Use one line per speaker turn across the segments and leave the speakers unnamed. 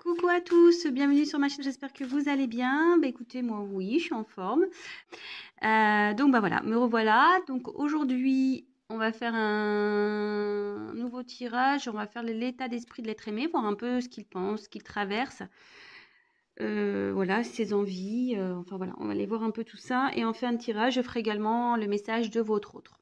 Coucou à tous, bienvenue sur ma chaîne, j'espère que vous allez bien. Bah écoutez, moi oui, je suis en forme. Donc bah voilà, me revoilà. Donc aujourd'hui, on va faire un nouveau tirage, on va faire l'état d'esprit de l'être aimé, voir un peu ce qu'il pense, ce qu'il traverse. Voilà, ses envies, enfin voilà, on va aller voir un peu tout ça. Et en fin de tirage, je ferai également le message de votre autre.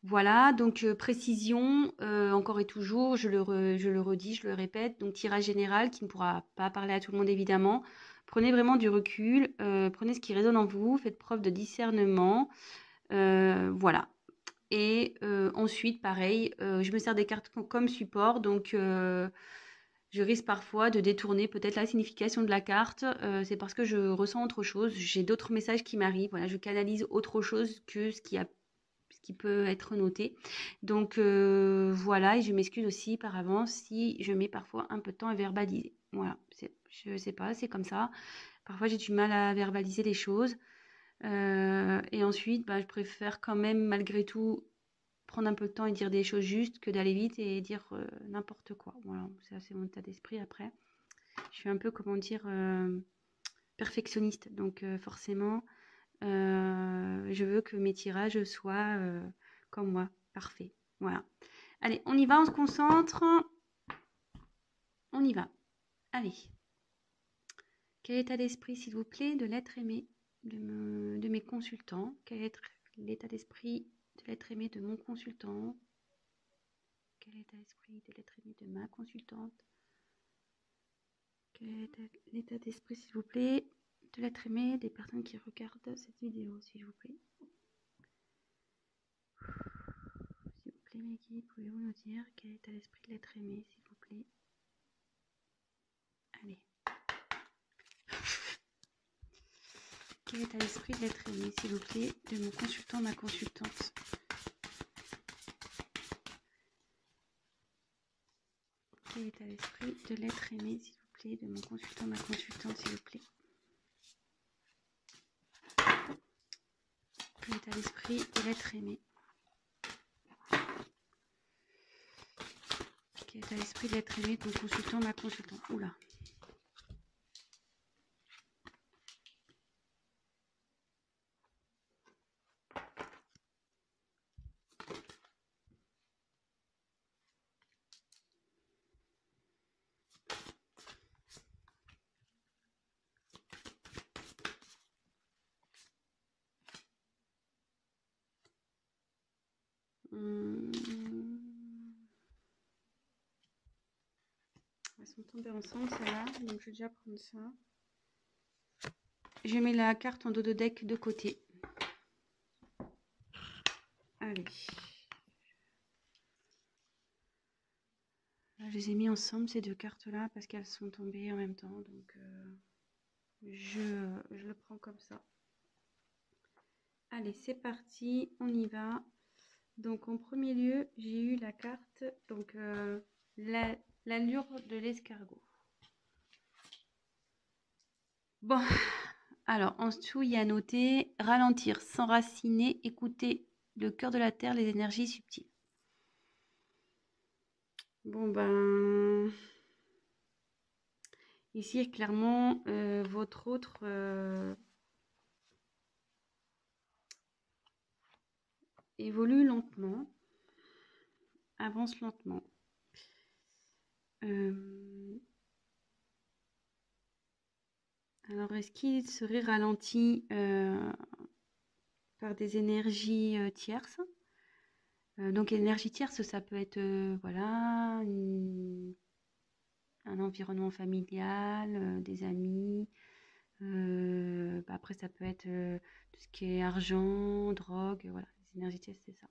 Voilà, donc précision, encore et toujours, je le redis, je le répète, donc tirage général qui ne pourra pas parler à tout le monde évidemment. Prenez vraiment du recul, prenez ce qui résonne en vous, faites preuve de discernement, voilà. Et ensuite, pareil, je me sers des cartes comme support, donc je risque parfois de détourner peut-être la signification de la carte. C'est parce que je ressens autre chose, j'ai d'autres messages qui m'arrivent, voilà, je canalise autre chose que ce qui peut être noté. Donc voilà, et je m'excuse aussi par avance si je mets parfois un peu de temps à verbaliser. Voilà, je sais pas, c'est comme ça. Parfois j'ai du mal à verbaliser les choses. Et ensuite, bah, je préfère quand même malgré tout prendre un peu de temps et dire des choses justes que d'aller vite et dire n'importe quoi. Voilà, c'est mon état d'esprit après. Je suis un peu, comment dire, perfectionniste. Donc forcément, je veux que mes tirages soient comme moi, parfaits. Voilà. Allez, on y va, on se concentre. On y va. Allez. Quel état d'esprit, s'il vous plaît, de l'être aimé de mes consultants? Quel est l'état d'esprit de l'être aimé de mon consultant? Quel est l'état d'esprit de l'être aimé de ma consultante? Quel est l'état d'esprit, s'il vous plaît, de l'être aimé des personnes qui regardent cette vidéo, s'il vous plaît? S'il vous plaît, mes guides, pouvez-vous nous dire quel est l'état d'esprit de l'être aimé, s'il vous plaît? Allez. Quel est l'état d'esprit de l'être aimé, s'il vous plaît, de mon consultant, ma consultante? Quel est l'état d'esprit de l'être aimé, s'il vous plaît, de mon consultant, ma consultante, s'il vous plaît? Quel est l'état d'esprit de l'être aimé? Quel est l'état d'esprit de l'être aimé de mon consultant, ma consultante? Oula. Elles sont tombées ensemble, celles-là. Donc, je vais déjà prendre ça. Je mets la carte en dos de deck de côté. Allez. Là, je les ai mis ensemble, ces deux cartes-là, parce qu'elles sont tombées en même temps. Donc, je le prends comme ça. Allez, c'est parti. On y va. Donc, en premier lieu, j'ai eu la carte, donc l'allure de l'escargot. Bon, alors en dessous, il y a noté ralentir, s'enraciner, écouter le cœur de la terre, les énergies subtiles. Bon, ben, ici, clairement, votre autre évolue lentement, avance lentement. Alors, est-ce qu'il serait ralenti par des énergies tierces? Donc, énergie tierce, ça peut être voilà, un environnement familial, des amis. Après, ça peut être tout ce qui est argent, drogue, voilà, les énergies tierces, c'est ça.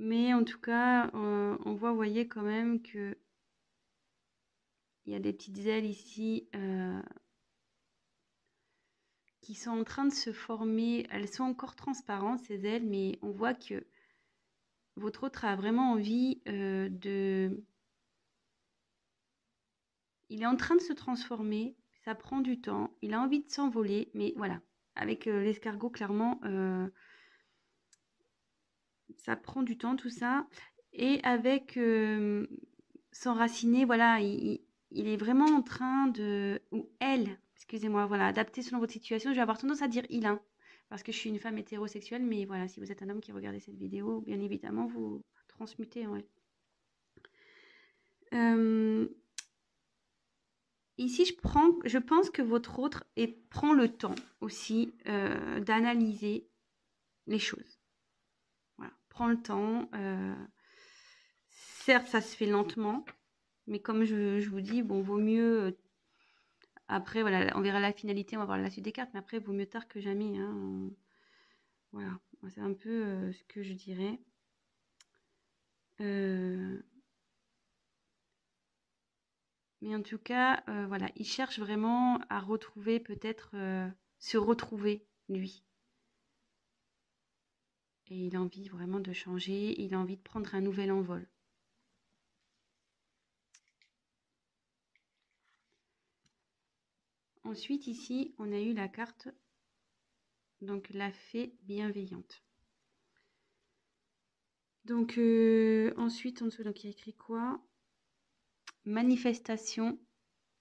Mais en tout cas, on voit, vous voyez quand même que il y a des petites ailes ici qui sont en train de se former. Elles sont encore transparentes, ces ailes, mais on voit que votre autre a vraiment envie de... Il est en train de se transformer, ça prend du temps, il a envie de s'envoler, mais voilà, avec l'escargot, clairement, ça prend du temps tout ça. Et avec s'enraciner, voilà, il est vraiment en train de, ou elle, excusez-moi, voilà, adapter selon votre situation. Je vais avoir tendance à dire il, hein, parce que je suis une femme hétérosexuelle, mais voilà, si vous êtes un homme qui regardez cette vidéo, bien évidemment, vous transmutez en elle. Ici, je pense que votre autre prend le temps aussi d'analyser les choses. Voilà, prend le temps. Certes, ça se fait lentement, mais comme je vous dis, bon, vaut mieux. Après, voilà, on verra la finalité, on va voir la suite des cartes, mais après, vaut mieux tard que jamais. Hein. Voilà, c'est un peu ce que je dirais. Mais en tout cas, voilà, il cherche vraiment à retrouver, peut-être se retrouver, lui. Et il a envie vraiment de changer, il a envie de prendre un nouvel envol. Ensuite, ici, on a eu la carte, donc la fée bienveillante. Donc, ensuite, en dessous, donc, il y a écrit quoi? Manifestation,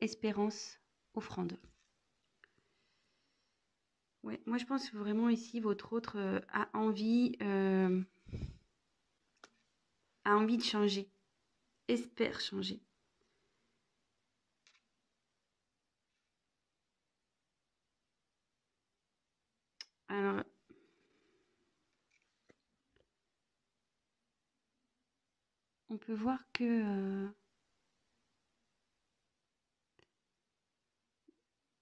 espérance, offrande. Ouais, moi, je pense vraiment ici, votre autre a envie de changer, espère changer. Alors, on peut voir que,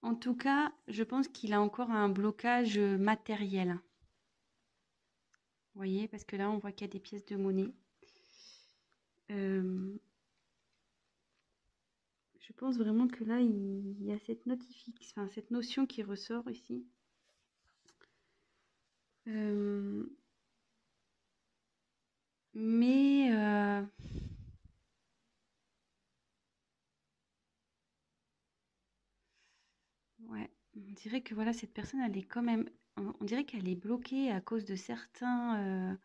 en tout cas, je pense qu'il a encore un blocage matériel. Vous voyez, parce que là, on voit qu'il y a des pièces de monnaie. Je pense vraiment que là, il y a cette cette notion qui ressort ici. Mais ouais, on dirait que voilà, cette personne, elle est quand même, on dirait qu'elle est bloquée à cause de certains.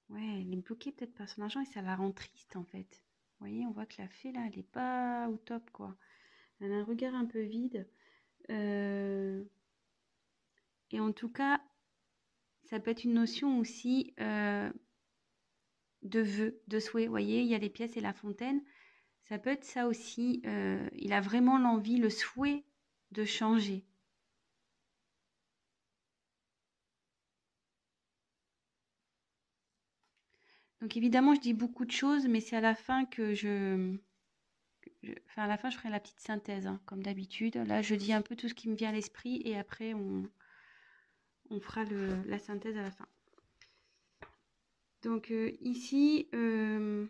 Ouais, elle est bloquée peut-être par son argent et ça la rend triste en fait. Vous voyez, on voit que la fée là, elle est pas au top quoi. Elle a un regard un peu vide. Et en tout cas, ça peut être une notion aussi de vœu, de souhait. Vous voyez, il y a les pièces et la fontaine. Ça peut être ça aussi. Il a vraiment l'envie, le souhait de changer. Donc évidemment, je dis beaucoup de choses, mais c'est à la fin que enfin, à la fin, je ferai la petite synthèse, hein, comme d'habitude. Là, je dis un peu tout ce qui me vient à l'esprit et après, on fera la synthèse à la fin. Donc ici, on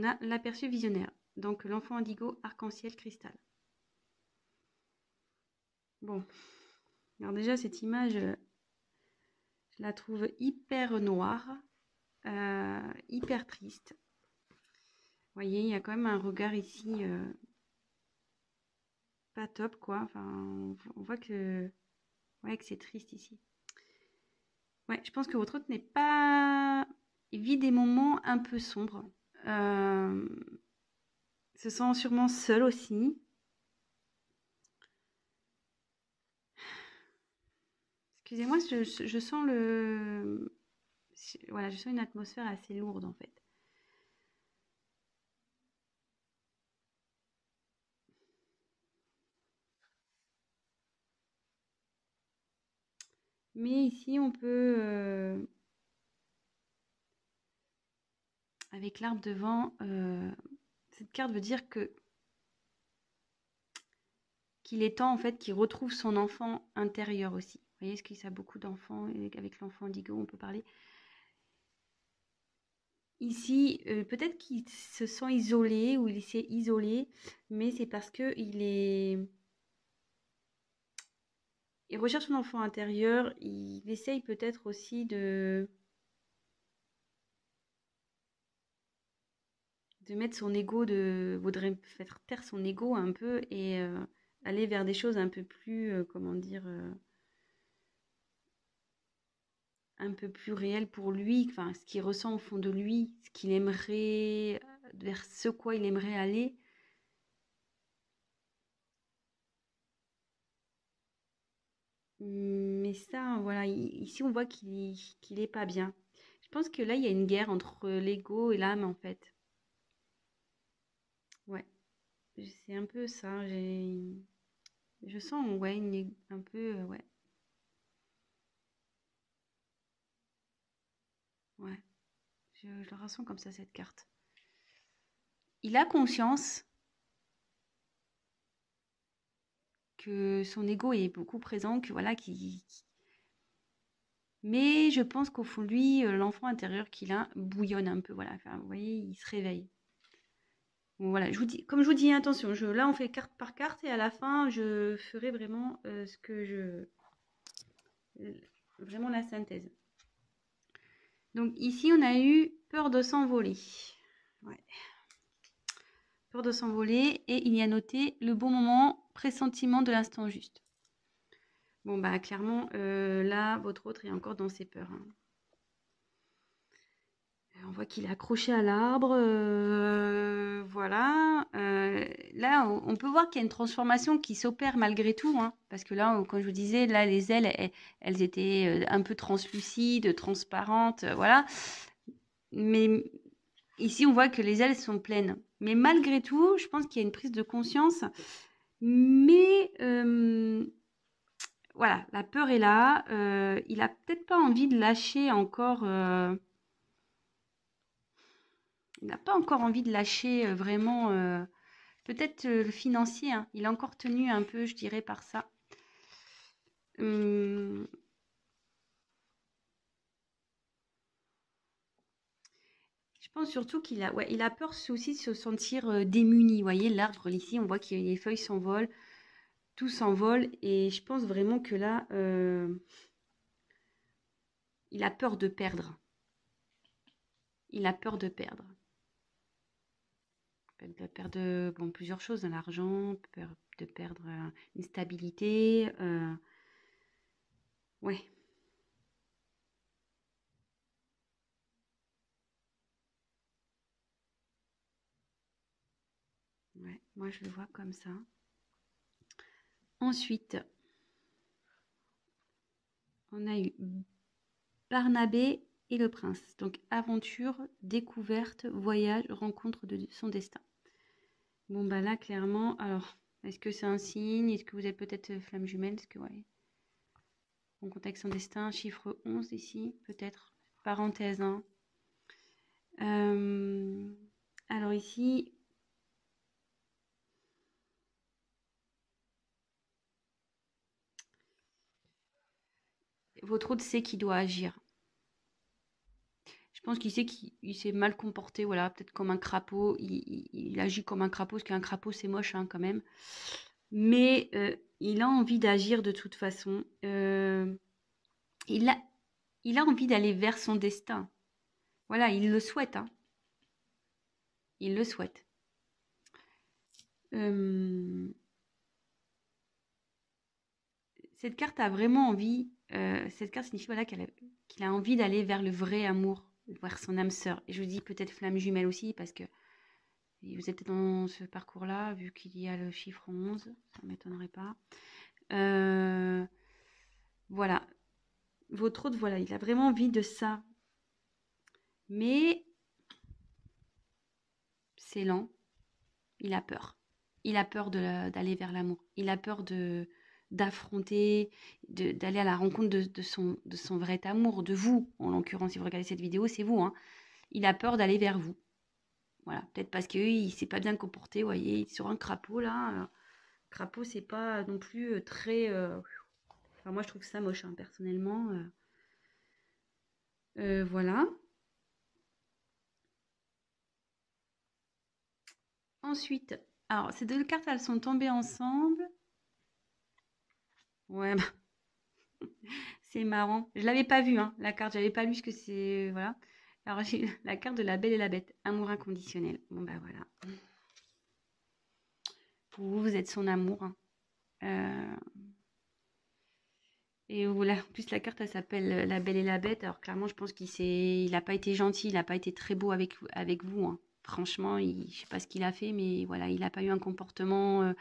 a l'aperçu visionnaire. Donc l'enfant indigo, arc-en-ciel, cristal. Bon, alors déjà, cette image, je la trouve hyper noire, hyper triste. Vous voyez, il y a quand même un regard ici pas top, quoi. Enfin, on voit que, ouais, que c'est triste ici. Ouais, je pense que votre autre n'est pas... Il vit des moments un peu sombres. Se sent sûrement seul aussi. Excusez-moi, je sens voilà, je sens une atmosphère assez lourde en fait. Mais ici, on peut, avec l'arbre devant, cette carte veut dire que qu'il est temps en fait qu'il retrouve son enfant intérieur aussi. Vous voyez, ce qu'il a beaucoup d'enfants et avec l'enfant indigo, on peut parler. Ici, peut-être qu'il se sent isolé ou il s'est isolé, mais c'est parce que il recherche son enfant intérieur. Il essaye peut-être aussi de mettre son ego, voudrait faire taire son ego un peu et aller vers des choses un peu plus, comment dire, un peu plus réelles pour lui, enfin, ce qu'il ressent au fond de lui, ce qu'il aimerait, vers ce quoi il aimerait aller. Mais ça, voilà, ici on voit qu'il est pas bien. Je pense que là, il y a une guerre entre l'ego et l'âme, en fait. Ouais, c'est un peu ça. Je sens, ouais, un peu, ouais, ouais. Je la ressens comme ça, cette carte. Il a conscience que son ego est beaucoup présent, que voilà, mais je pense qu'au fond de lui, l'enfant intérieur qu'il a bouillonne un peu, voilà. Enfin, vous voyez, il se réveille. Bon, voilà, comme je vous dis, attention, là on fait carte par carte et à la fin je ferai vraiment vraiment la synthèse. Donc ici on a eu peur de s'envoler. Ouais. Peur de s'envoler et il y a noté le bon moment, pressentiment de l'instant juste. Bon bah clairement là votre autre est encore dans ses peurs. Hein. On voit qu'il est accroché à l'arbre, voilà. Là, on peut voir qu'il y a une transformation qui s'opère malgré tout, hein, parce que là, comme je vous disais, là, les ailes, elles étaient un peu translucides, transparentes, voilà. Mais ici, on voit que les ailes sont pleines. Mais malgré tout, je pense qu'il y a une prise de conscience. Mais voilà, la peur est là. Il a peut-être pas envie de lâcher encore. Il n'a pas encore envie de lâcher vraiment, peut-être le financier, hein. Il est encore tenu un peu, je dirais, par ça. Hum, je pense surtout qu'il a, ouais, il a peur aussi de se sentir démuni. Vous voyez, l'arbre ici, on voit que les feuilles s'envolent, tout s'envole. Et je pense vraiment que là, il a peur de perdre. Il a peur de perdre. De perdre bon, plusieurs choses, de l'argent, peur de perdre une stabilité. Ouais. Ouais, moi je le vois comme ça. Ensuite, on a eu Barnabé et le prince. Donc aventure, découverte, voyage, rencontre de son destin. Bon bah là clairement, alors est-ce que c'est un signe? Est-ce que vous êtes peut-être flamme jumelle? Est-ce que ouais. En contexte son destin, chiffre 11 ici, peut-être. Parenthèse, hein. Alors ici, votre hôte sait qu'il doit agir. Je pense qu'il sait qu'il s'est mal comporté, voilà, peut-être comme un crapaud. Il agit comme un crapaud, parce qu'un crapaud c'est moche hein, quand même. Mais il a envie d'agir de toute façon. Il a, il a envie d'aller vers son destin. Voilà, il le souhaite. Hein. Il le souhaite. Cette carte a vraiment envie. Cette carte signifie voilà, qu'il a envie d'aller vers le vrai amour, vers son âme sœur. Et je vous dis peut-être flamme jumelle aussi, parce que vous êtes dans ce parcours-là, vu qu'il y a le chiffre 11, ça ne m'étonnerait pas. Voilà. Votre autre, voilà, il a vraiment envie de ça. Mais c'est lent. Il a peur. Il a peur d'aller vers l'amour. Il a peur d'affronter, d'aller à la rencontre de son vrai amour, de vous. En l'occurrence, si vous regardez cette vidéo, c'est vous. Hein. Il a peur d'aller vers vous. Voilà, peut-être parce qu'il ne s'est pas bien comporté, vous voyez, sur un crapaud, là. Crapaud, c'est pas non plus très... Enfin, moi, je trouve ça moche, hein, personnellement. Voilà. Ensuite, alors, ces deux cartes, elles sont tombées ensemble. Ouais, bah, c'est marrant. Je l'avais pas vu, hein, la carte. J'avais pas lu ce que c'est. Voilà. Alors, j'ai la carte de la Belle et la Bête. Amour inconditionnel. Bon, bah voilà. Pour vous, vous êtes son amour. Hein. Euh, et voilà, en plus, la carte, elle s'appelle La Belle et la Bête. Alors, clairement, je pense il n'a pas été gentil, il n'a pas été très beau avec vous, hein. Franchement, je ne sais pas ce qu'il a fait, mais voilà, il n'a pas eu un comportement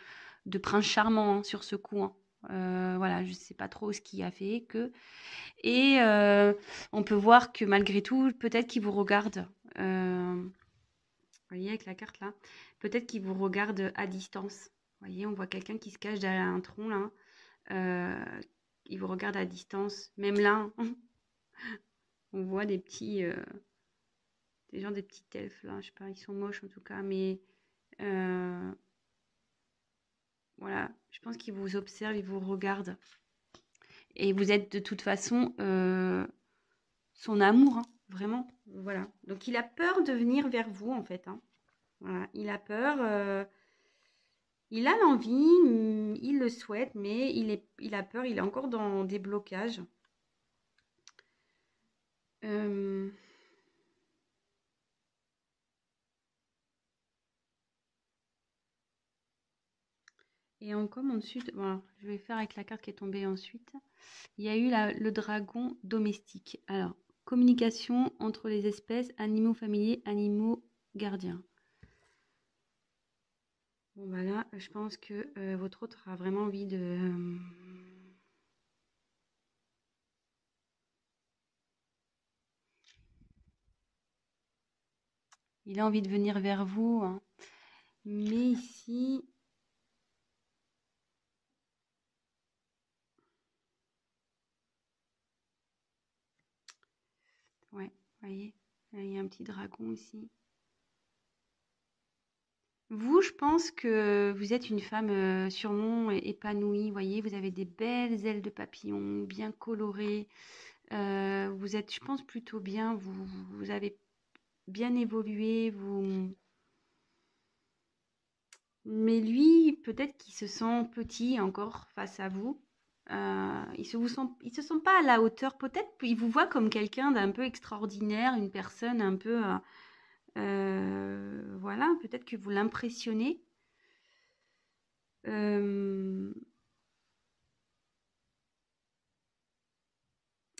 de prince charmant, hein, sur ce coup, hein. Voilà, je ne sais pas trop ce qu'il a fait que. Et on peut voir que malgré tout, peut-être qu'il vous regarde. Vous voyez, avec la carte là, peut-être qu'il vous regarde à distance. Vous voyez, on voit quelqu'un qui se cache derrière un tronc là. Euh, il vous regarde à distance. Même là, on voit des gens, des petits elfes là. Je sais pas, ils sont moches en tout cas, mais euh, voilà, je pense qu'il vous observe, il vous regarde. Et vous êtes de toute façon son amour, hein, vraiment. Voilà. Donc il a peur de venir vers vous en fait, hein. Voilà. Il a peur. Il a l'envie, il le souhaite, mais il a peur, il est encore dans des blocages. Euh, et comme ensuite, voilà, je vais faire avec la carte qui est tombée ensuite. Il y a eu le dragon domestique. Alors, communication entre les espèces, animaux familiers, animaux gardiens. Bon, voilà, je pense que votre autre a vraiment envie de... il a envie de venir vers vous, hein. Mais ici... Ouais, vous voyez, il y a un petit dragon ici. Vous, je pense que vous êtes une femme sûrement épanouie, vous voyez, vous avez des belles ailes de papillon, bien colorées. Vous êtes, je pense, plutôt bien, vous avez bien évolué, vous... Mais lui, peut-être qu'il se sent petit encore face à vous. Il se sent pas à la hauteur. Peut-être il vous voit comme quelqu'un d'un peu extraordinaire, une personne un peu... voilà, peut-être que vous l'impressionnez.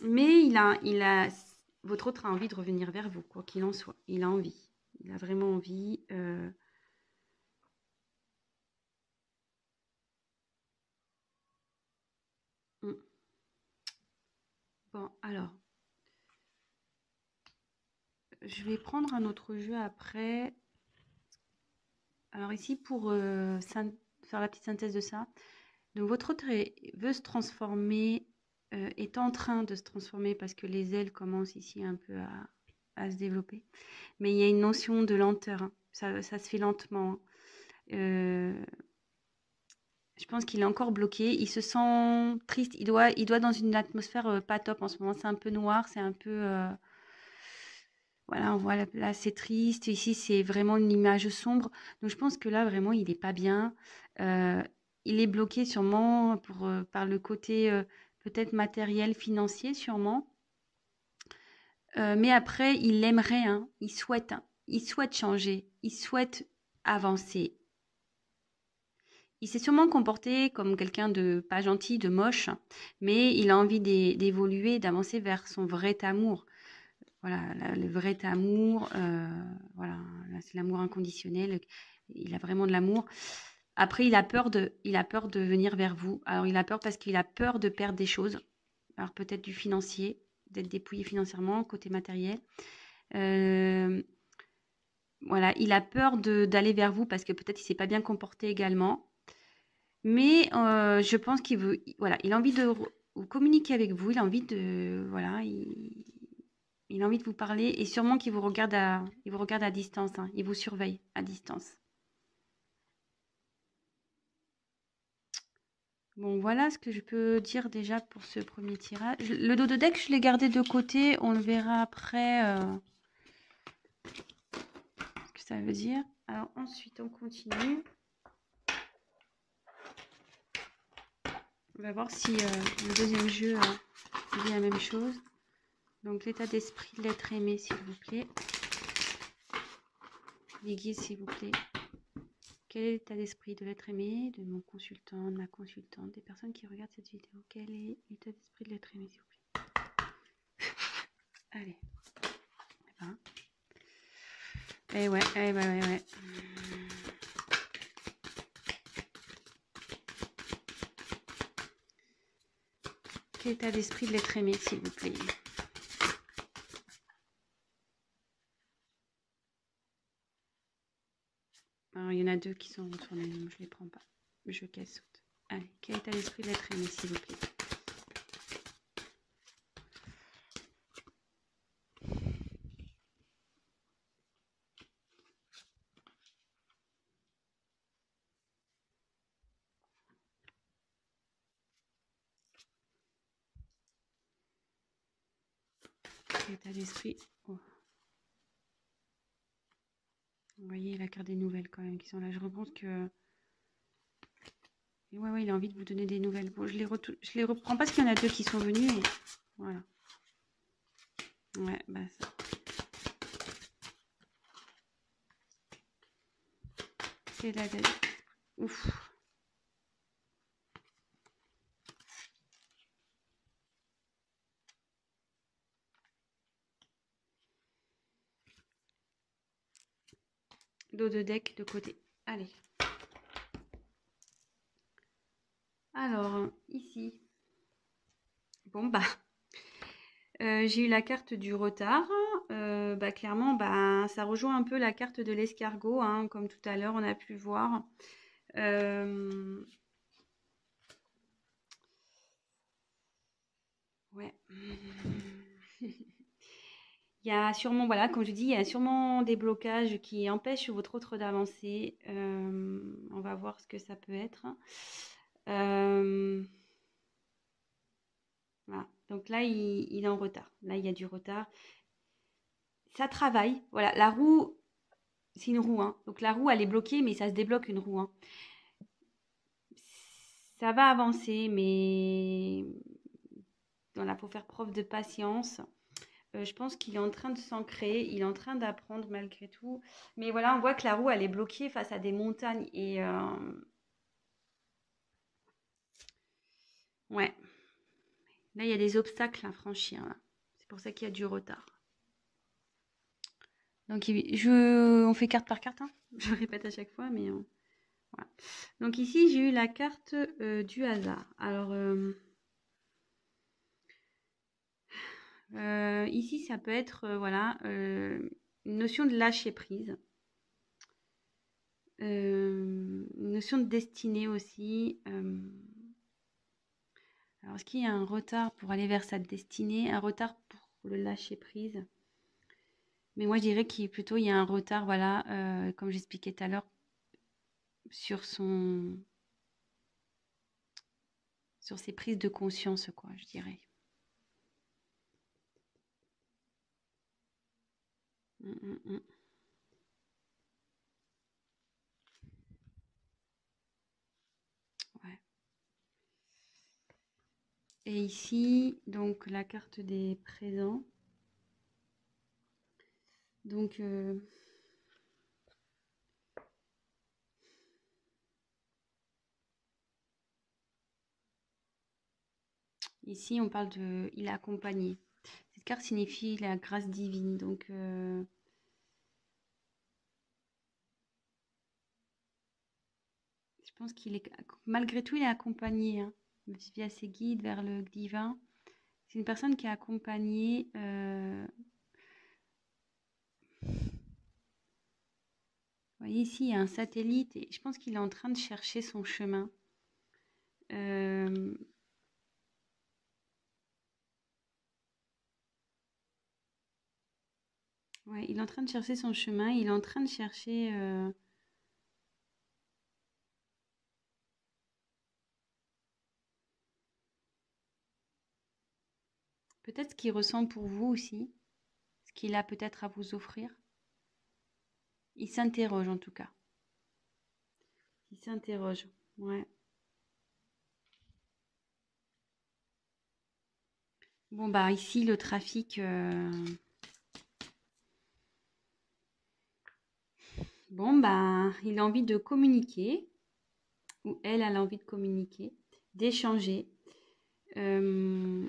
Mais votre autre a envie de revenir vers vous, quoi qu'il en soit. Il a envie. Il a vraiment envie. Mm. Bon, alors, je vais prendre un autre jeu après. Alors ici, pour faire la petite synthèse de ça. Donc, votre autre veut se transformer, est en train de se transformer parce que les ailes commencent ici un peu à se développer. Mais il y a une notion de lenteur, hein. Ça se fait lentement, hein. Je pense qu'il est encore bloqué. Il se sent triste. Il doit dans une atmosphère pas top en ce moment. C'est un peu noir, c'est un peu... voilà, on voit là, c'est triste. Ici, c'est vraiment une image sombre. Donc, je pense que là, vraiment, il n'est pas bien. Euh, il est bloqué sûrement par le côté peut-être matériel, financier, sûrement. Mais après, il aimerait, hein, il souhaite changer, il souhaite avancer. Il s'est sûrement comporté comme quelqu'un de pas gentil, de moche, mais il a envie d'évoluer, d'avancer vers son vrai amour. Voilà, le vrai amour, voilà, c'est l'amour inconditionnel. Il a vraiment de l'amour. Après, il a peur de venir vers vous. Alors, il a peur parce qu'il a peur de perdre des choses. Alors, peut-être du financier, d'être dépouillé financièrement, côté matériel. Voilà, il a peur d'aller vers vous parce que peut-être il s'est pas bien comporté également. Mais je pense qu'il veut, voilà, il a envie de communiquer avec vous, il a envie de, voilà, il a envie de vous parler et sûrement il vous regarde à distance, hein, il vous surveille à distance. Bon, voilà ce que je peux dire déjà pour ce premier tirage. Le dos de deck, je l'ai gardé de côté, on le verra après ce que ça veut dire. Alors ensuite, on continue. On va voir si le deuxième jeu dit la même chose. Donc l'état d'esprit de l'être aimé, s'il vous plaît. Les guides, s'il vous plaît. Quel est l'état d'esprit de l'être aimé, de mon consultant, de ma consultante, des personnes qui regardent cette vidéo? Quel est l'état d'esprit de l'être aimé, s'il vous plaît? Allez. Ben. Eh ouais, eh ouais. Quel état d'esprit de l'être aimé, s'il vous plaît? Alors, il y en a deux qui sont retournés, donc je ne les prends pas. Je veux qu'elles sautent. Allez, quel état d'esprit de l'être aimé, s'il vous plaît? Quel état d'esprit? Oh. Vous voyez la carte des nouvelles quand même qui sont là. Je repense que... Et ouais, il a envie de vous donner des nouvelles. Bon, je les reprends parce qu'il y en a deux qui sont venus et... Voilà. Ouais, bah ça. C'est la date. Ouf. Dos de deck de côté. Allez. Alors, ici. Bon, bah. J'ai eu la carte du retard. Bah, clairement, bah, ça rejoint un peu la carte de l'escargot, hein, comme tout à l'heure, on a pu voir. Ouais. Il y a sûrement, voilà, comme je dis, il y a sûrement des blocages qui empêchent votre autre d'avancer. On va voir ce que ça peut être. Voilà. Donc là, il est en retard. Là, il y a du retard. Ça travaille. Voilà, la roue, c'est une roue. Hein. Donc la roue, elle est bloquée, mais ça se débloque une roue. Hein. Ça va avancer, mais voilà, faut faire preuve de patience. Je pense qu'il est en train de s'ancrer, il est en train d'apprendre malgré tout. Mais voilà, on voit que la roue, elle est bloquée face à des montagnes. Et ouais, là, il y a des obstacles à franchir. C'est pour ça qu'il y a du retard. Donc, on fait carte par carte. Hein. Je répète à chaque fois, mais voilà. Donc ici, j'ai eu la carte du hasard. Alors, ici, ça peut être, voilà, une notion de lâcher prise. Une notion de destinée aussi. Alors, est-ce qu'il y a un retard pour aller vers sa destinée, un retard pour le lâcher prise? Mais moi, je dirais qu'il plutôt il y a un retard, voilà, comme j'expliquais tout à l'heure, sur ses prises de conscience, quoi, je dirais. Ouais. Et ici, donc la carte des présents. Donc, ici, on parle de il est accompagné. Cette carte signifie la grâce divine. Donc, je pense qu'il est, malgré tout, il est accompagné hein, via ses guides vers le divin. C'est une personne qui est accompagnée. Vous voyez ici, il y a un satellite et je pense qu'il est en train de chercher son chemin. Ouais, il est en train de chercher son chemin. Il est en train de chercher. Peut-être ce qu'il ressent pour vous aussi. Ce qu'il a peut-être à vous offrir. Il s'interroge en tout cas. Il s'interroge. Ouais. Bon, bah ici, le trafic. Bon, bah, il a envie de communiquer, ou elle a envie de communiquer, d'échanger. Euh,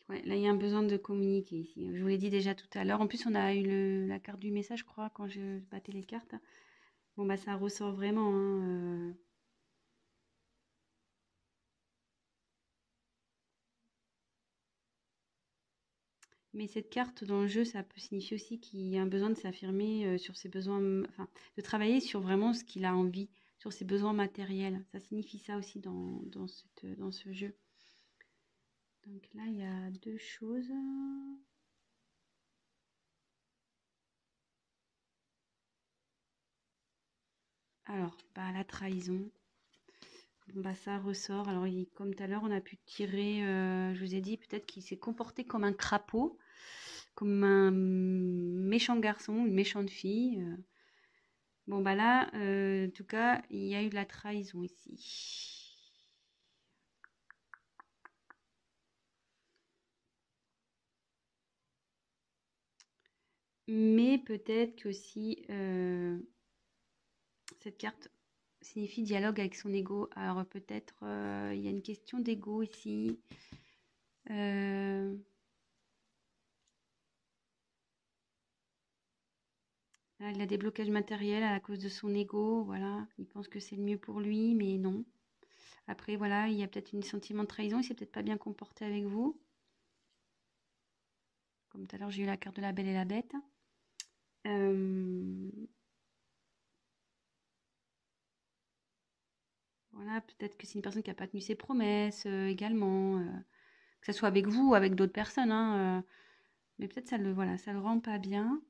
ouais, là, il y a un besoin de communiquer ici. Je vous l'ai dit déjà tout à l'heure. En plus, on a eu la carte du message, je crois, quand je battais les cartes. Bon, bah, ça ressort vraiment, hein. Mais cette carte dans le jeu, ça peut signifier aussi qu'il y a un besoin de s'affirmer sur ses besoins, enfin, de travailler sur vraiment ce qu'il a envie, sur ses besoins matériels. Ça signifie ça aussi dans ce jeu. Donc là, il y a deux choses. Alors, bah, la trahison. Bon, bah, ça ressort. Alors, comme tout à l'heure, on a pu tirer, je vous ai dit, peut-être qu'il s'est comporté comme un crapaud, comme un méchant garçon, une méchante fille. Bon, bah là, en tout cas, il y a eu de la trahison ici. Mais peut-être que si cette carte signifie dialogue avec son ego, alors peut-être il y a une question d'ego ici. Euh, Là, il a des blocages matériels à cause de son ego, voilà. Il pense que c'est le mieux pour lui, mais non. Après, voilà, il y a peut-être un sentiment de trahison, il s'est peut-être pas bien comporté avec vous. Comme tout à l'heure, j'ai eu la carte de la belle et la bête. Euh, voilà, peut-être que c'est une personne qui n'a pas tenu ses promesses également, que ce soit avec vous ou avec d'autres personnes, hein, mais peut-être voilà, ça le rend pas bien.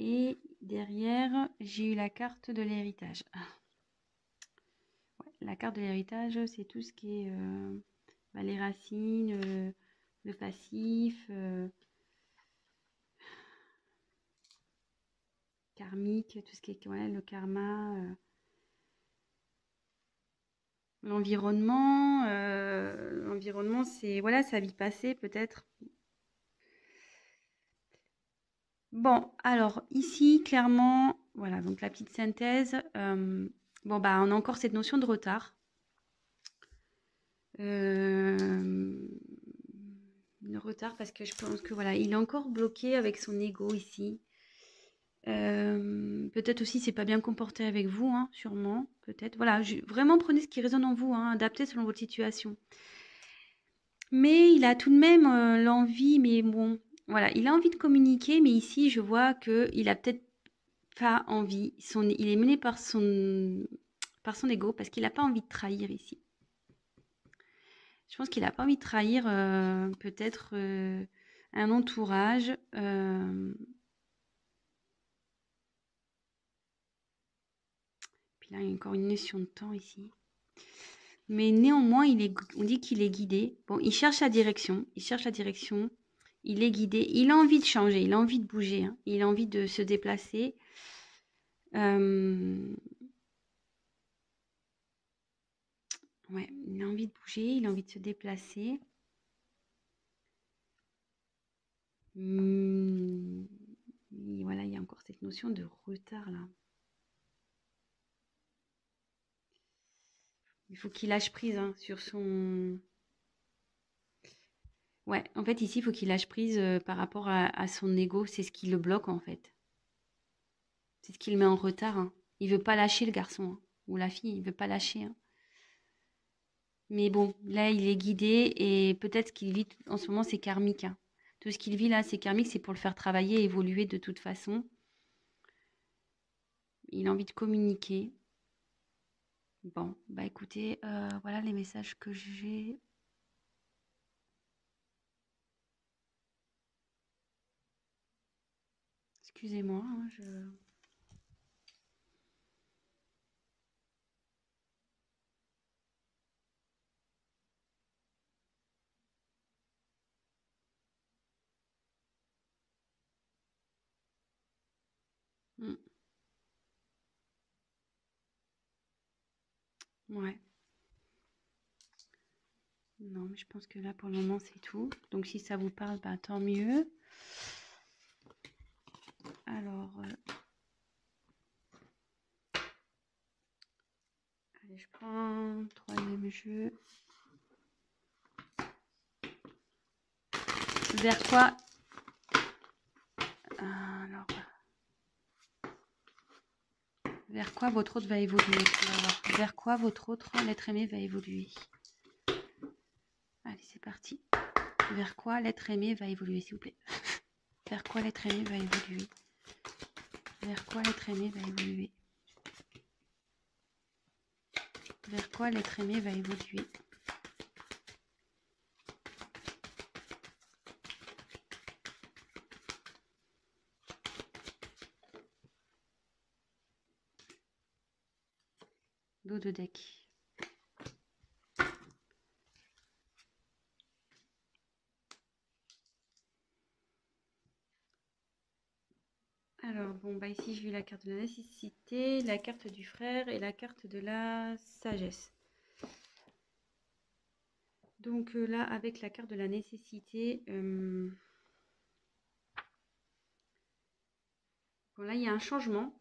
Et derrière, j'ai eu la carte de l'héritage. Ouais, la carte de l'héritage, c'est tout ce qui est bah, les racines, le passif, karmique, tout ce qui est ouais, le karma, l'environnement. L'environnement, c'est voilà, sa vie passée peut-être. Bon, alors ici, clairement, voilà, donc la petite synthèse. Bon, bah, on a encore cette notion de retard. Euh, le retard parce que je pense que voilà, il est encore bloqué avec son ego ici. Peut-être aussi c'est pas bien comporté avec vous, hein, sûrement, peut-être. Voilà, vraiment prenez ce qui résonne en vous, hein, adaptez selon votre situation. Mais il a tout de même l'envie, mais bon, voilà, il a envie de communiquer, mais ici je vois que il a peut-être pas envie. Il est mené par son ego parce qu'il n'a pas envie de trahir ici. Je pense qu'il n'a pas envie de trahir peut-être un entourage. Puis là, il y a encore une notion de temps ici. Mais néanmoins, on dit qu'il est guidé. Bon, il cherche la direction. Il cherche la direction. Il est guidé. Il a envie de changer. Il a envie de bouger, hein. Il a envie de se déplacer. Ouais, il a envie de bouger. Il a envie de se déplacer. Et voilà, il y a encore cette notion de retard là. Il faut qu'il lâche prise hein, sur son. Ouais, en fait, ici, il faut qu'il lâche prise par rapport à son ego. C'est ce qui le bloque en fait. C'est ce qui le met en retard, hein. Il veut pas lâcher le garçon hein, ou la fille. Il veut pas lâcher, hein. Mais bon, là, il est guidé et peut-être ce qu'il vit en ce moment, c'est karmique, hein. Tout ce qu'il vit là, c'est karmique, c'est pour le faire travailler, évoluer de toute façon. Il a envie de communiquer. Bon, bah écoutez, voilà les messages que j'ai. Excusez-moi, hein, je. Hmm, ouais. Non, mais je pense que là, pour le moment, c'est tout. Donc, si ça vous parle, bah, tant mieux. Alors, allez, je prends troisième jeu. Vers quoi? Alors, vers quoi votre autre va évoluer? Vers quoi votre autre l'être aimé va évoluer? Allez, c'est parti. Vers quoi l'être aimé va évoluer, s'il vous plaît? Vers quoi l'être aimé va évoluer? Vers quoi l'être aimé va évoluer? Vers quoi l'être aimé va évoluer? Dos de deck. Alors, bon, bah ici, j'ai eu la carte de la nécessité, la carte du frère et la carte de la sagesse. Donc là, avec la carte de la nécessité, bon, là, il y a un changement.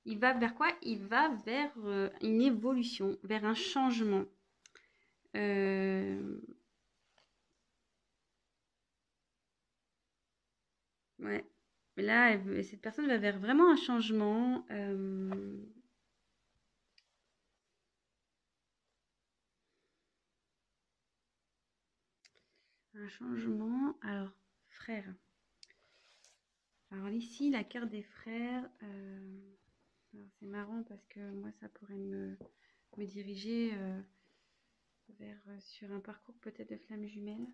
Il va vers quoi? Il va vers une évolution, vers un changement. Ouais. Mais là, cette personne va vers vraiment un changement. Un changement. Alors, frère. Alors ici, la carte des frères. C'est marrant parce que moi, ça pourrait me diriger vers sur un parcours peut-être de flamme jumelle.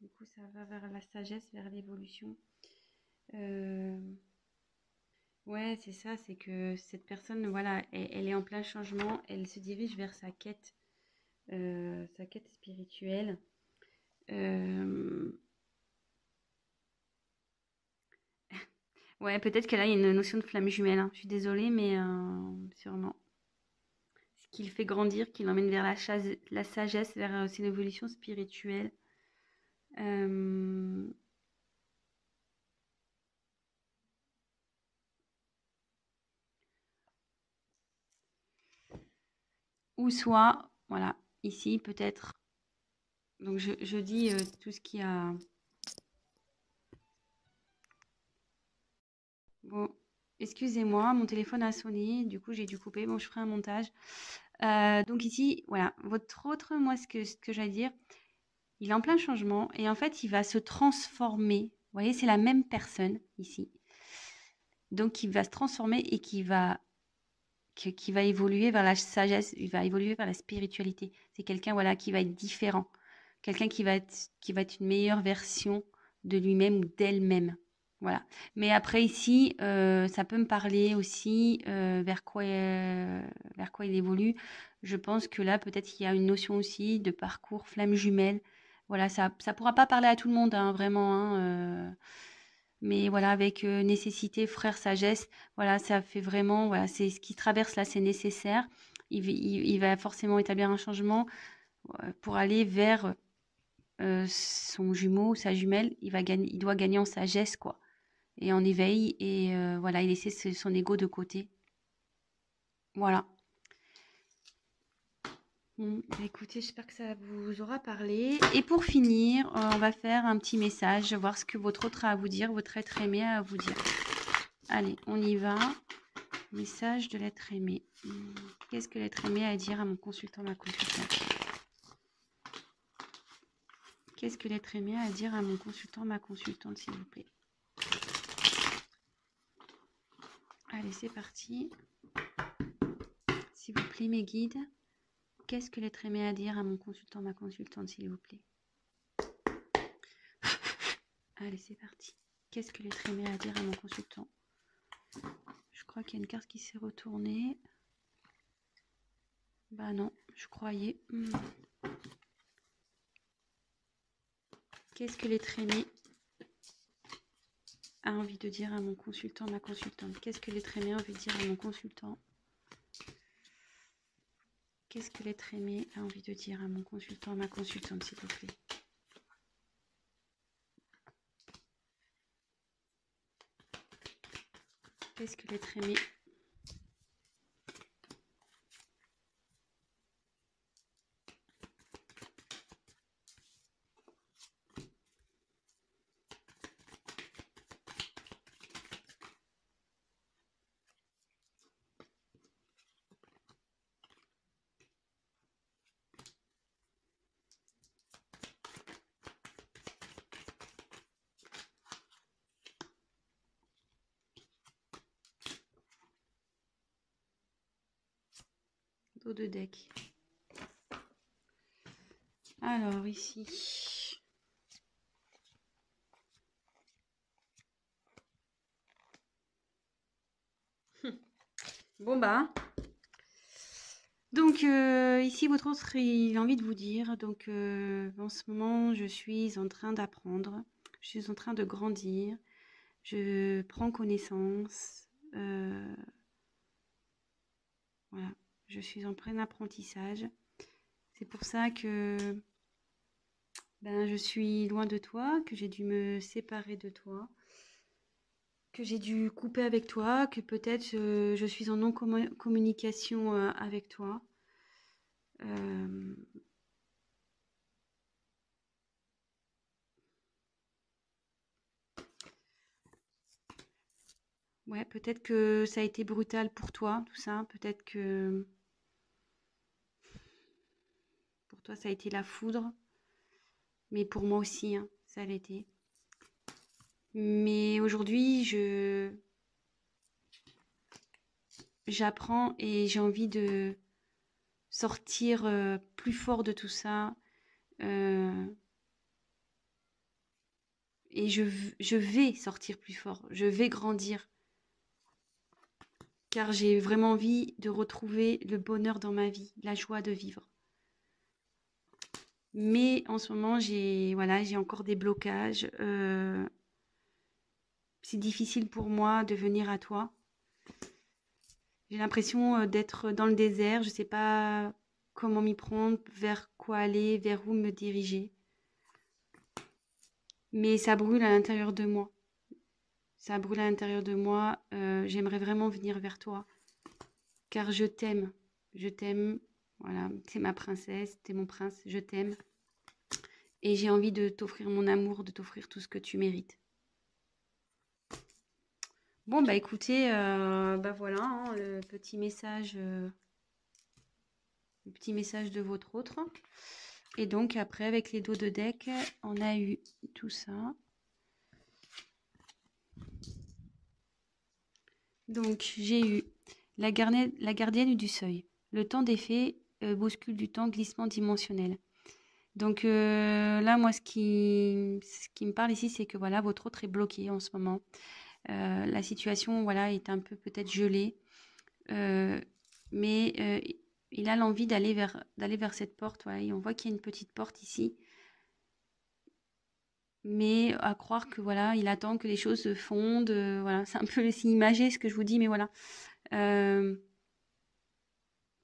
Du coup, ça va vers la sagesse, vers l'évolution. Ouais, c'est ça, c'est que cette personne, voilà, elle est en plein changement, elle se dirige vers sa quête spirituelle. Ouais, peut-être que là, il y a une notion de flamme jumelle, hein. Je suis désolée, mais sûrement. Ce qui le fait grandir, qui l'emmène vers la sagesse, vers une évolution spirituelle. Ou soit, voilà, ici peut-être. Donc je dis tout ce qui a... Bon, excusez-moi, mon téléphone a sonné, du coup j'ai dû couper. Bon, je ferai un montage. Donc ici, voilà, votre autre, moi, ce que j'allais dire, il est en plein changement et en fait, il va se transformer. Vous voyez, c'est la même personne ici. Donc, il va se transformer et qui va évoluer vers la sagesse, il va évoluer vers la spiritualité. C'est quelqu'un, voilà, qui va être différent. Quelqu'un qui va être une meilleure version de lui-même ou d'elle-même. Voilà. Mais après ici, ça peut me parler aussi vers quoi il évolue. Je pense que là, peut-être qu'il y a une notion aussi de parcours flamme jumelle. Voilà, ça pourra pas parler à tout le monde, hein, vraiment. Hein, mais voilà, avec nécessité, frère, sagesse, voilà, ça fait vraiment, voilà, c'est ce qui traverse là, c'est nécessaire. Il va forcément établir un changement pour aller vers son jumeau, sa jumelle. Il doit gagner en sagesse, quoi, et en éveil, et voilà, il laisser son ego de côté. Voilà. Bon, bah écoutez, j'espère que ça vous aura parlé. Et pour finir, on va faire un petit message, voir ce que votre autre a à vous dire, votre être aimé a à vous dire. Allez, on y va. Message de l'être aimé. Qu'est-ce que l'être aimé a à dire à mon consultant, ma consultante? Qu'est-ce que l'être aimé a à dire à mon consultant, ma consultante, s'il vous plaît? Allez, c'est parti. S'il vous plaît, mes guides. Qu'est-ce que l'être aimé a à dire à mon consultant, ma consultante, s'il vous plaît? Allez, c'est parti. Qu'est-ce que l'être aimé a à dire à mon consultant? Je crois qu'il y a une carte qui s'est retournée. Bah non, je croyais. Qu'est-ce que l'être aimé a envie de dire à mon consultant, ma consultante? Qu'est-ce que l'être aimé a envie de dire à mon consultant? Qu'est-ce que l'être aimé a envie de dire à mon consultant, à ma consultante, s'il vous plaît? Qu'est-ce que l'être aimé? Dos de deck. Alors, ici. Bon, bah. Donc, ici, votre autre, il a envie de vous dire. Donc, en ce moment, je suis en train d'apprendre. Je suis en train de grandir. Je prends connaissance. Voilà. Je suis en plein apprentissage. C'est pour ça que ben, je suis loin de toi, que j'ai dû me séparer de toi, que j'ai dû couper avec toi, que peut-être je suis en non-communication avec toi. Euh, ouais, peut-être que ça a été brutal pour toi, tout ça. Peut-être que pour toi, ça a été la foudre. Mais pour moi aussi, hein, ça l'a été. Mais aujourd'hui, j'apprends et j'ai envie de sortir plus fort de tout ça. Euh, et je vais sortir plus fort. Je vais grandir. Car j'ai vraiment envie de retrouver le bonheur dans ma vie, la joie de vivre. Mais en ce moment, voilà, j'ai encore des blocages. C'est difficile pour moi de venir à toi. J'ai l'impression d'être dans le désert. Je ne sais pas comment m'y prendre, vers quoi aller, vers où me diriger. Mais ça brûle à l'intérieur de moi. Ça brûle à l'intérieur de moi. J'aimerais vraiment venir vers toi. Car je t'aime. Je t'aime. Voilà, t'es ma princesse, t'es mon prince, je t'aime. Et j'ai envie de t'offrir mon amour, de t'offrir tout ce que tu mérites. Bon, bah écoutez, bah voilà, hein, le petit message de votre autre. Et donc après, avec les dos de deck, on a eu tout ça. Donc j'ai eu la gardienne du seuil. Le temps des fées bouscule du temps, glissement dimensionnel. Donc là, moi, ce qui me parle ici, c'est que voilà, votre autre est bloqué en ce moment. La situation, voilà, est un peu peut-être gelée, mais il a l'envie d'aller vers cette porte. Voilà, et on voit qu'il y a une petite porte ici, mais à croire que voilà, il attend que les choses se fondent. Voilà, c'est un peu imagé ce que je vous dis, mais voilà.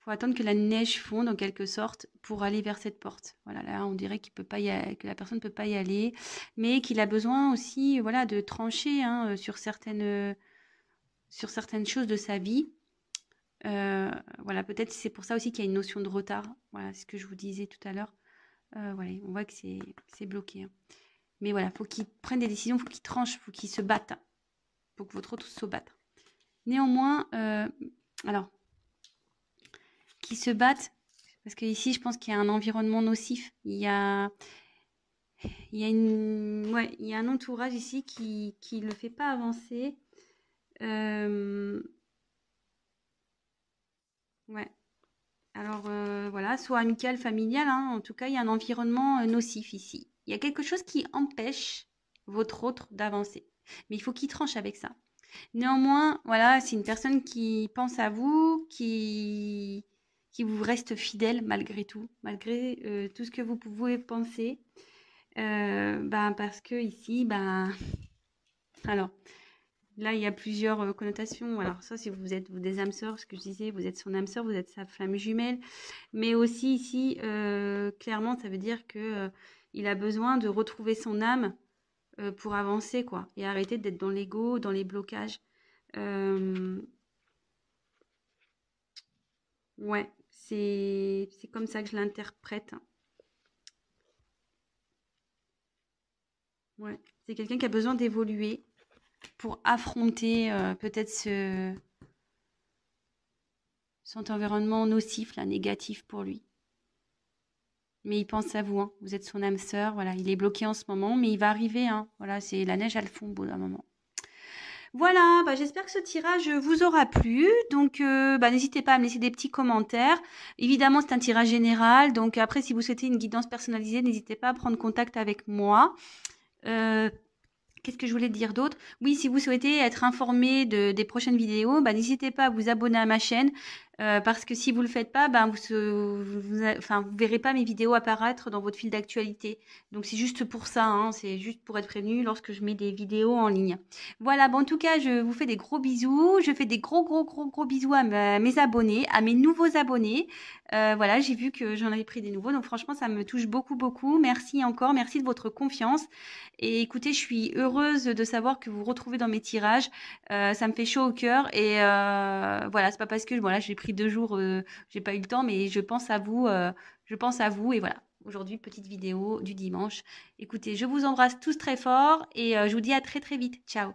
Faut attendre que la neige fonde en quelque sorte pour aller vers cette porte. Voilà, là on dirait qu'il peut pas que la personne ne peut pas y aller, mais qu'il a besoin aussi, voilà, de trancher hein, sur certaines choses de sa vie. Voilà, peut-être c'est pour ça aussi qu'il y a une notion de retard. Voilà, c'est ce que je vous disais tout à l'heure. Voilà, on voit que c'est bloqué, hein. Mais voilà, faut qu'il prenne des décisions, faut qu'il tranche, faut qu'il se batte, faut que votre autre se batte. Néanmoins, alors qui se battent, parce que ici, je pense qu'il y a un environnement nocif. Il y a un entourage ici qui le fait pas avancer. Ouais. Alors voilà, soit amical, familial, hein, en tout cas, il y a un environnement nocif ici. Il y a quelque chose qui empêche votre autre d'avancer. Mais il faut qu'il tranche avec ça. Néanmoins, voilà, c'est une personne qui pense à vous, qui vous reste fidèle malgré tout, malgré tout ce que vous pouvez penser. Ben, parce que ici, ben, alors, Là, il y a plusieurs connotations. Alors ça, si vous êtes des âmes sœurs, ce que je disais, vous êtes son âme sœur, vous êtes sa flamme jumelle. Mais aussi ici, clairement, ça veut dire que il a besoin de retrouver son âme pour avancer, quoi, et arrêter d'être dans l'ego, dans les blocages. Euh, ouais, c'est comme ça que je l'interprète. Ouais, c'est quelqu'un qui a besoin d'évoluer pour affronter peut-être cet environnement nocif, là, négatif pour lui. Mais il pense à vous, hein. Vous êtes son âme sœur, voilà, il est bloqué en ce moment, mais il va arriver, hein. Voilà, c'est la neige à le fond au bout d'un moment. Voilà, bah, j'espère que ce tirage vous aura plu. Donc, bah, n'hésitez pas à me laisser des petits commentaires. Évidemment, c'est un tirage général. Donc, après, si vous souhaitez une guidance personnalisée, n'hésitez pas à prendre contact avec moi. Euh, Qu'est-ce que je voulais dire d'autre? Oui, si vous souhaitez être informé des prochaines vidéos, bah, n'hésitez pas à vous abonner à ma chaîne. Parce que si vous ne le faites pas, ben vous verrez pas mes vidéos apparaître dans votre fil d'actualité. Donc c'est juste pour ça, hein, c'est juste pour être prévenu lorsque je mets des vidéos en ligne. Voilà, bon, en tout cas, je vous fais des gros bisous. Je fais des gros bisous à mes abonnés, à mes nouveaux abonnés. Voilà, j'ai vu que j'en avais pris des nouveaux. Donc franchement, ça me touche beaucoup. Merci encore, merci de votre confiance. Et écoutez, je suis heureuse de savoir que vous retrouvez dans mes tirages. Ça me fait chaud au cœur. Et voilà, c'est pas parce que voilà, j'ai pris 2 jours, j'ai pas eu le temps, mais je pense à vous. Je pense à vous. Et voilà, aujourd'hui, petite vidéo du dimanche. Écoutez, je vous embrasse tous très fort et je vous dis à très vite. Ciao.